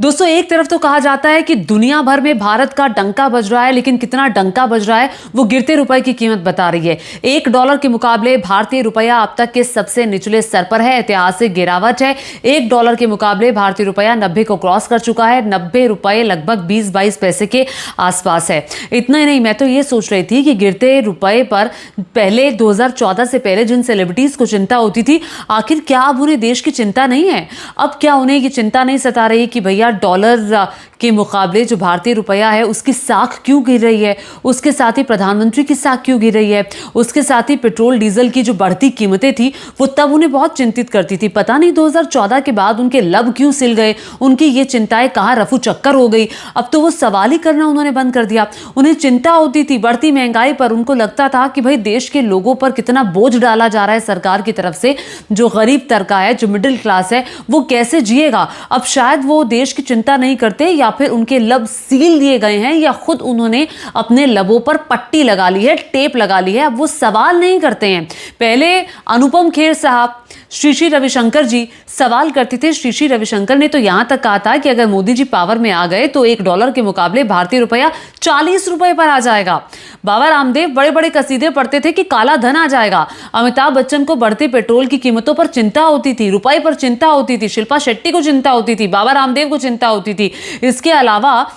दोस्तों, एक तरफ तो कहा जाता है कि दुनिया भर में भारत का डंका बज रहा है, लेकिन कितना डंका बज रहा है वो गिरते रुपए की कीमत बता रही है। $1 के मुकाबले भारतीय रुपया अब तक के सबसे निचले स्तर पर है। ऐतिहासिक गिरावट है। $1 के मुकाबले भारतीय रुपया 90 को क्रॉस कर चुका है। 90 रुपए लगभग 20-22 पैसे के आसपास है। इतना ही नहीं, मैं तो ये सोच रही थी कि गिरते रुपए पर पहले 2014 से पहले जिन सेलिब्रिटीज को चिंता होती थी, आखिर क्या अब उन्हें देश की चिंता नहीं है? अब क्या उन्हें ये चिंता नहीं सता रही कि भैया डॉलर के मुकाबले जो भारतीय रुपया है उसकी साख क्यों गिर रही है? उसके साथ ही प्रधानमंत्री की साख क्यों गिर रही है? उसके साथ ही पेट्रोल डीजल की जो बढ़ती कीमतें थी वो तब उन्हें बहुत चिंतित करती थी। पता नहीं 2014 के बाद उनके लब क्यों सिल गए, उनकी ये चिंताएं कहाँ रफू चक्कर हो गई। अब तो वो सवाल ही करना उन्होंने बंद कर दिया। उन्हें चिंता होती थी बढ़ती महंगाई पर। उनको लगता था कि भाई देश के लोगों पर कितना बोझ डाला जा रहा है सरकार की तरफ से। जो गरीब तबका है, जो मिडिल क्लास है, वो कैसे जिएगा? अब शायद वो देश की चिंता नहीं करते, या फिर उनके लब सील दिए गए हैं, या खुद उन्होंने अपने लबों पर पट्टी लगा ली है, टेप लगा ली है। अब वो सवाल नहीं करते हैं। पहले अनुपम खेर साहब, श्री रविशंकर जी सवाल करते थे। श्री रविशंकर ने तो यहां तक कहा था कि अगर मोदी जी पावर में आ गए तो $1 के मुकाबले भारतीय रुपया 40 रुपए पर आ जाएगा। बाबा रामदेव बड़े बड़े कसीदे पढ़ते थे कि काला धन आ जाएगा। अमिताभ बच्चन को बढ़ते पेट्रोल की कीमतों पर चिंता होती थी, रुपए पर चिंता होती थी, शिल्पा शेट्टी को चिंता होती थी, बाबा रामदेव को चिंता होती थी। इसके अलावा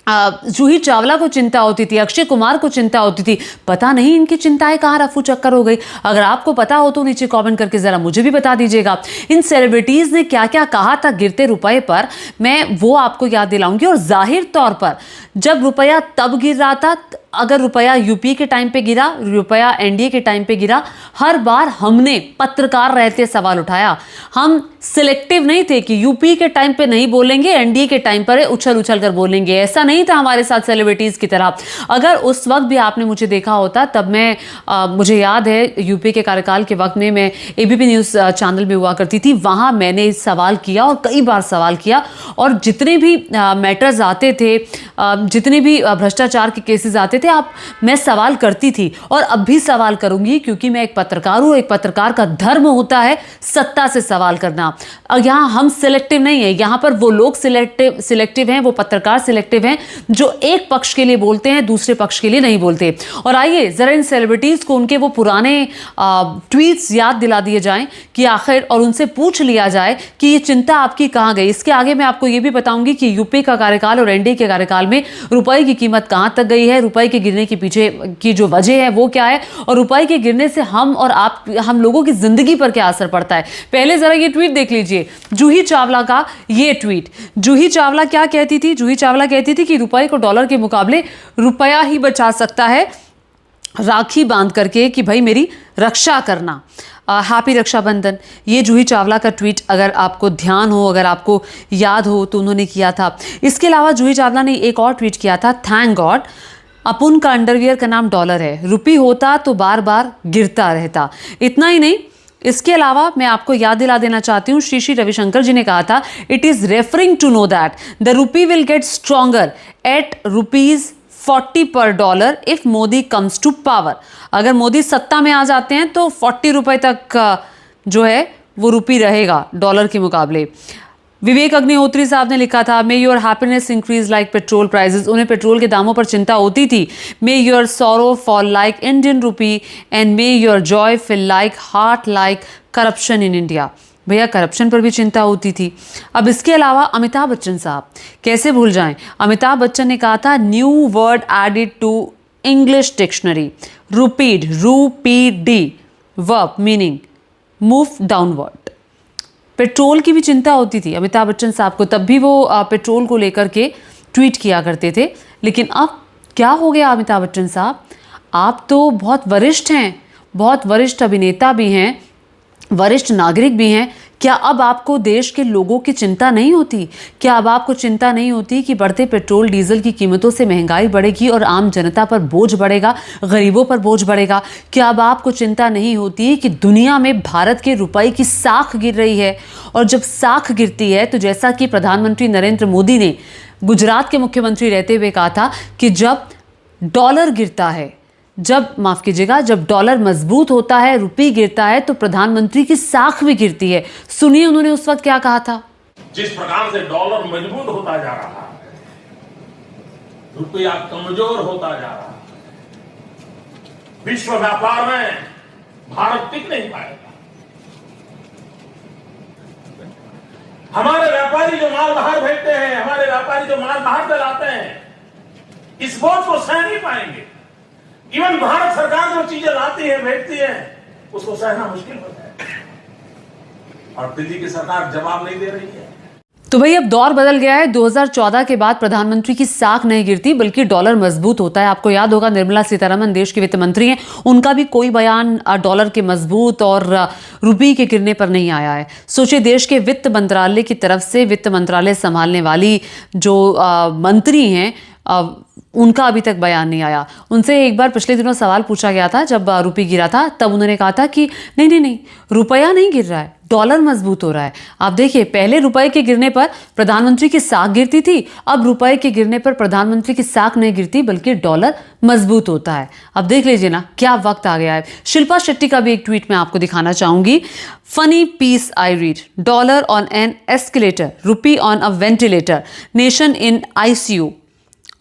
जूही चावला को चिंता होती थी, अक्षय कुमार को चिंता होती थी। पता नहीं इनकी चिंताएं कहां रफू चक्कर हो गई। अगर आपको पता हो तो नीचे कमेंट करके जरा मुझे भी बता दीजिएगा। इन सेलिब्रिटीज ने क्या क्या कहा था गिरते रुपए पर, मैं वो आपको याद दिलाऊंगी। और जाहिर तौर पर जब रुपया तब गिर रहा था, अगर रुपया यूपी के टाइम पे गिरा, रुपया एनडीए के टाइम पे गिरा, हर बार हमने पत्रकार रहते सवाल उठाया। हम सिलेक्टिव नहीं थे कि यूपी के टाइम पे नहीं बोलेंगे, एनडीए के टाइम पर उछल उछल कर बोलेंगे। ऐसा नहीं था हमारे साथ सेलिब्रिटीज की तरह। अगर उस वक्त भी आपने मुझे देखा होता, तब मैं मुझे याद है यूपी के कार्यकाल के वक्त में मैं एबीपी न्यूज चैनल में हुआ करती थी। वहां मैंने सवाल किया और कई बार सवाल किया। और जितने भी मैटर्स आते थे, जितने भी भ्रष्टाचार के केसेस आते थे, मैं सवाल करती थी और अब भी सवाल करूंगी, क्योंकि मैं एक पत्रकार हूं। एक पत्रकार का धर्म होता है सत्ता से सवाल करना। यहां हम सिलेक्टिव नहीं है। यहां पर वो लोग सिलेक्टिव हैं, वो पत्रकार सिलेक्टिव हैं जो एक पक्ष के लिए बोलते हैं, दूसरे पक्ष के लिए नहीं बोलते। और आइए जरा इन सेलिब्रिटीज को उनके वो पुराने ट्वीट्स याद दिला दिए जाएं कि आखिर, और उनसे पूछ लिया जाए कि ये चिंता आपकी कहां गई। इसके आगे मैं आपको ये भी बताऊंगी कि यूपी का कार्यकाल और एनडीए के कार्यकाल में रुपए की कीमत कहां तक गई है, रुपए के गिरने के पीछे की जो वजह है वो क्या है, और रुपए के गिरने से हम और आप, हम लोगों की जिंदगी पर क्या असर पड़ता है। पहले जरा ये ट्वीट देख लीजिए, जूही चावला का ये ट्वीट। जूही चावला क्या कहती थी? जूही चावला कहती थी कि रुपए को डॉलर के मुकाबले रुपया ही बचा सकता है, राखी बांध करके कि भाई मेरी रक्षा करना। हैप्पी रक्षाबंधन, ये जूही चावला का ट्वीट अगर आपको ध्यान हो, अगर आपको याद हो तो उन्होंने किया था। इसके अलावा जूही चावला ने एक और ट्वीट किया था, थैंक गॉड अपुन का अंडरवियर का नाम डॉलर है, रुपी होता तो बार बार गिरता रहता। इतना ही नहीं, इसके अलावा मैं आपको याद दिला देना चाहती हूँ, श्री रविशंकर जी ने कहा था, it is referring to know that the rupee will get stronger at ₹40 पर dollar if Modi comes to power. अगर मोदी सत्ता में आ जाते हैं तो 40 रुपए तक जो है वो रुपी रहेगा डॉलर के मुकाबले। विवेक अग्निहोत्री साहब ने लिखा था, मे your happiness increase like petrol prices. उन्हें पेट्रोल के दामों पर चिंता होती थी। मे your sorrow fall like Indian rupee and may your Joy feel like heart like corruption in India. भैया करप्शन पर भी चिंता होती थी। अब इसके अलावा अमिताभ बच्चन साहब, कैसे भूल जाएं। अमिताभ बच्चन ने कहा था, new word added to English dictionary, rupeed, rupeedy, verb meaning move downward. Petrol की भी चिंता होती थी अमिताभ बच्चन साहब को, तब भी वो पेट्रोल को लेकर के ट्वीट किया करते थे। लेकिन अब क्या हो गया अमिताभ बच्चन साहब? आप तो बहुत वरिष्ठ हैं, बहुत वरिष्ठ अभिनेता भी हैं, वरिष्ठ नागरिक भी हैं। क्या अब आपको देश के लोगों की चिंता नहीं होती? क्या अब आपको चिंता नहीं होती कि बढ़ते पेट्रोल डीजल की कीमतों से महंगाई बढ़ेगी और आम जनता पर बोझ बढ़ेगा, गरीबों पर बोझ बढ़ेगा? क्या अब आपको चिंता नहीं होती कि दुनिया में भारत के रुपए की साख गिर रही है? और जब साख गिरती है तो जैसा कि प्रधानमंत्री नरेंद्र मोदी ने गुजरात के मुख्यमंत्री रहते हुए कहा था कि जब डॉलर गिरता है, जब डॉलर मजबूत होता है, रुपये गिरता है, तो प्रधानमंत्री की साख भी गिरती है। सुनिए उन्होंने उस वक्त क्या कहा था। जिस प्रकार से डॉलर मजबूत होता जा रहा है, रुपया कमजोर होता जा रहा है, विश्व व्यापार में भारत टिक नहीं पाएगा। हमारे व्यापारी जो माल बाहर भेजते हैं, हमारे व्यापारी जो माल बाहर से लाते हैं, इस बोझ को सह नहीं पाएंगे। इवन भारत सरकार जो चीजें लाती है, भेजती है, उसको सहना मुश्किल होता है और दिल्ली की सरकार जवाब नहीं दे रही है। तो भाई अब दौर बदल गया है। 2014 के बाद प्रधानमंत्री की साख नहीं गिरती बल्कि डॉलर मजबूत होता है। आपको याद होगा निर्मला सीतारमण देश की वित्त मंत्री हैं, उनका भी कोई बयान डॉलर के मजबूत और रुपये के गिरने पर नहीं आया है। सोचिए, देश के वित्त मंत्रालय की तरफ से वित्त मंत्रालय संभालने वाली जो मंत्री हैं उनका अभी तक बयान नहीं आया। उनसे एक बार पिछले दिनों सवाल पूछा गया था जब रुपये गिरा था, तब उन्होंने कहा था कि नहीं, रुपया नहीं गिर रहा है, डॉलर मजबूत हो रहा है। आप देखिए, पहले रुपए के गिरने पर प्रधानमंत्री की साख गिरती थी, अब रुपए के गिरने पर प्रधानमंत्री की साख नहीं गिरती बल्कि डॉलर मजबूत होता है। अब देख लीजिए ना, क्या वक्त आ गया है। शिल्पा शेट्टी का भी एक ट्वीट मैं आपको दिखाना चाहूंगी। Funny piece I read, dollar on an escalator, rupee on a ventilator, nation in ICU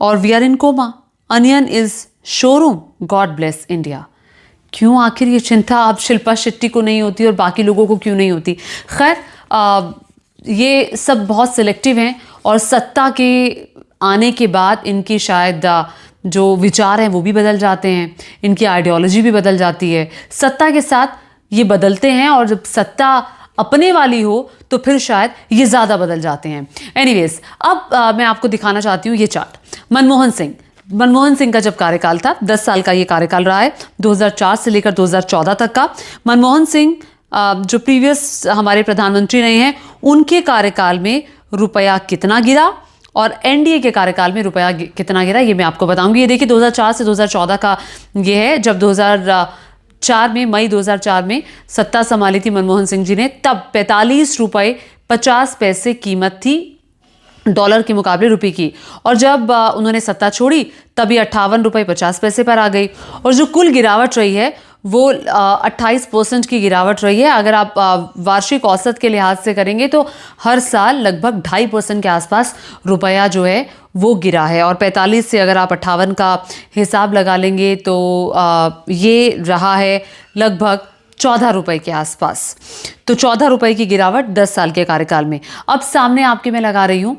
और we are in coma, onion is showroom, god bless India. क्यों आखिर ये चिंता अब शिल्पा शेट्टी को नहीं होती और बाकी लोगों को क्यों नहीं होती? खैर, ये सब बहुत सिलेक्टिव हैं और सत्ता के आने के बाद इनकी शायद जो विचार हैं वो भी बदल जाते हैं, इनकी आइडियोलॉजी भी बदल जाती है। सत्ता के साथ ये बदलते हैं और जब सत्ता अपने वाली हो तो फिर शायद ये ज़्यादा बदल जाते हैं। एनीवेज, अब मैं आपको दिखाना चाहती हूँ ये चार्ट। मनमोहन सिंह का जब कार्यकाल था, 10 साल का ये कार्यकाल रहा है, 2004 से लेकर 2014 तक का। मनमोहन सिंह जो प्रीवियस हमारे प्रधानमंत्री रहे हैं, उनके कार्यकाल में रुपया कितना गिरा और NDA के कार्यकाल में रुपया कितना गिरा, ये मैं आपको बताऊंगी। ये देखिए, 2004 से 2014 का ये है। जब 2004 में, मई 2004 में सत्ता संभाली थी मनमोहन सिंह जी ने, तब 45 रुपये 50 पैसे कीमत थी डॉलर के मुकाबले रुपये की। और जब उन्होंने सत्ता छोड़ी तब ये 58 रुपये 50 पैसे पर आ गई। और जो कुल गिरावट रही है वो 28% की गिरावट रही है। अगर आप वार्षिक औसत के लिहाज से करेंगे तो हर साल लगभग 2.5% के आसपास रुपया जो है वो गिरा है। और 45 से अगर आप 58 का हिसाब लगा लेंगे तो ये रहा है लगभग 14 रुपये के आसपास। तो 14 रुपये की गिरावट 10 साल के कार्यकाल में। अब सामने आपके मैं लगा रही हूं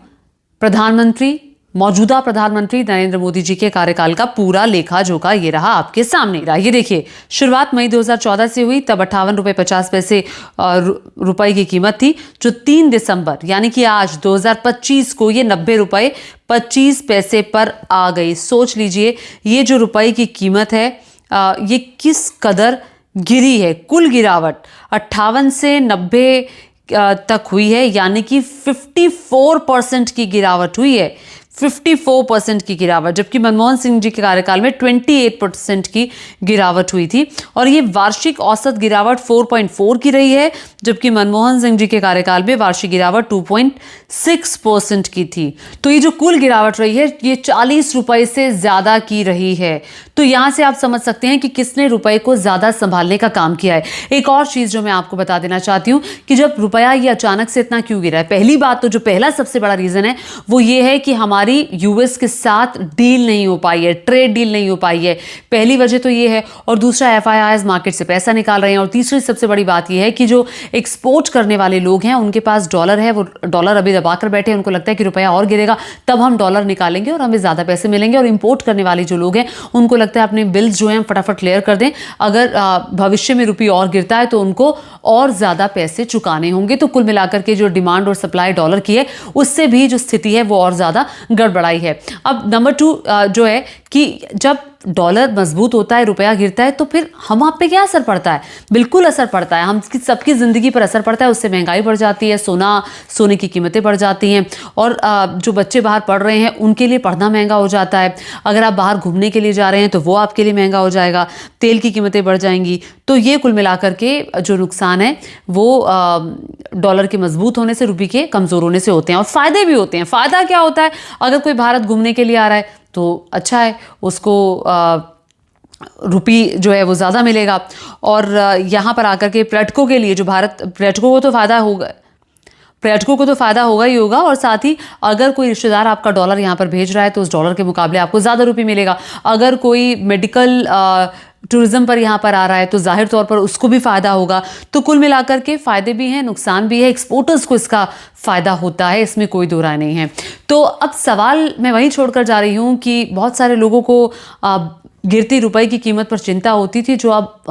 मौजूदा प्रधानमंत्री नरेंद्र मोदी जी के कार्यकाल का पूरा लेखा जोखा ये रहा आपके सामने रहा। ये देखिए, शुरुआत मई 2014 से हुई, तब 58 रुपये 50 पैसे रुपए की कीमत थी, जो 3 दिसंबर यानी कि आज 2025 को ये 90 रुपये 25 पैसे पर आ गई। सोच लीजिए, ये जो रुपए की कीमत है ये किस कदर गिरी है। कुल गिरावट 58 से 90 तक हुई है, यानी कि 54% की गिरावट हुई है। 54% की गिरावट, जबकि मनमोहन सिंह जी के कार्यकाल में 28% की गिरावट हुई थी। और ये वार्षिक औसत गिरावट 4.4 की रही है, जबकि मनमोहन सिंह जी के कार्यकाल में वार्षिक गिरावट 2.6% की थी। तो ये जो कुल गिरावट रही है ये 40 रुपए से ज्यादा की रही है। तो यहां से आप समझ सकते हैं कि किसने रुपए को ज्यादा संभालने का काम किया है। एक और चीज जो मैं आपको बता देना चाहती हूं कि जब रुपया ये अचानक से इतना क्यों गिरा है, पहली बात तो जो पहला सबसे बड़ा रीजन है वो ये है कि हमारी US के साथ डील नहीं हो पाई है, ट्रेड डील नहीं हो पाई है। पहली वजह तो ये है। और दूसरा, FIIs मार्केट से पैसा निकाल रहे हैं। और तीसरी सबसे बड़ी बात ये है कि जो एक्सपोर्ट करने वाले लोग हैं उनके पास डॉलर है, वो डॉलर अभी दबा कर बैठे हैं। उनको लगता है कि रुपया और गिरेगा तब हम डॉलर निकालेंगे और हमें ज्यादा पैसे मिलेंगे। और इंपोर्ट करने वाले जो लोग हैं उनको लगता है अपने बिल्स जो हैं फटाफट क्लियर कर दें, अगर भविष्य में रुपया और गिरता है तो उनको और ज्यादा पैसे चुकाने होंगे। तो कुल मिलाकर के जो डिमांड और सप्लाई डॉलर की है उससे भी जो स्थिति है वो और ज्यादा गड़बड़ाई है। अब नंबर 2 जो है कि जब डॉलर मजबूत होता है, रुपया गिरता है, तो फिर हम आप पे क्या असर पड़ता है? बिल्कुल असर पड़ता है, हम सबकी जिंदगी पर असर पड़ता है। उससे महंगाई बढ़ जाती है, सोने की कीमतें बढ़ जाती हैं। और जो बच्चे बाहर पढ़ रहे हैं उनके लिए पढ़ना महंगा हो जाता है। अगर आप बाहर घूमने के लिए जा रहे हैं तो वो आपके लिए महंगा हो जाएगा। तेल की कीमतें बढ़ जाएंगी। तो ये कुल मिलाकर के जो नुकसान है वो डॉलर के मजबूत होने से, रुपये के कमजोर होने से होते हैं। और फायदे भी होते हैं। फायदा क्या होता है? अगर कोई भारत घूमने के लिए आ रहा है तो अच्छा है, उसको रुपये जो है वो ज़्यादा मिलेगा। और यहाँ पर आकर के पर्यटकों के लिए, जो पर्यटकों को तो फ़ायदा होगा, पर्यटकों को तो फायदा होगा ही होगा, और साथ ही अगर कोई रिश्तेदार आपका डॉलर यहाँ पर भेज रहा है तो उस डॉलर के मुकाबले आपको ज़्यादा रुपये मिलेगा। अगर कोई मेडिकल टूरिज्म पर यहाँ पर आ रहा है तो जाहिर तौर पर उसको भी फ़ायदा होगा। तो कुल मिलाकर के फ़ायदे भी हैं, नुकसान भी है। एक्सपोर्टर्स को इसका फ़ायदा होता है, इसमें कोई दो राय नहीं है। तो अब सवाल मैं वहीं छोड़कर जा रही हूँ कि बहुत सारे लोगों को गिरती रुपए की कीमत पर चिंता होती थी, जो अब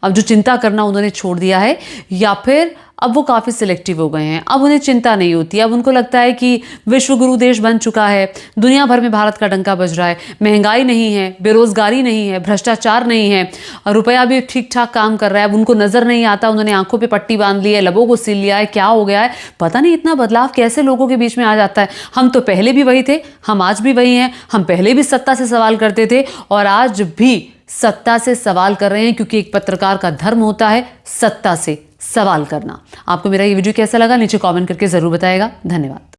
जो चिंता करना उन्होंने छोड़ दिया है, या फिर अब वो काफ़ी सिलेक्टिव हो गए हैं। अब उन्हें चिंता नहीं होती। अब उनको लगता है कि विश्व गुरु देश बन चुका है, दुनिया भर में भारत का डंका बज रहा है, महंगाई नहीं है, बेरोजगारी नहीं है, भ्रष्टाचार नहीं है, रुपया भी ठीक ठाक काम कर रहा है। अब उनको नज़र नहीं आता, उन्होंने आंखों पे पट्टी बांध ली है, लबों को सील लिया है, क्या हो गया है पता नहीं। इतना बदलाव कैसे लोगों के बीच में आ जाता है। हम तो पहले भी वही थे, हम आज भी वही हैं। हम पहले भी सत्ता से सवाल करते थे और आज भी सत्ता से सवाल कर रहे हैं, क्योंकि एक पत्रकार का धर्म होता है सत्ता से सवाल करना। आपको मेरा ये वीडियो कैसा लगा नीचे कमेंट करके जरूर बताएगा। धन्यवाद।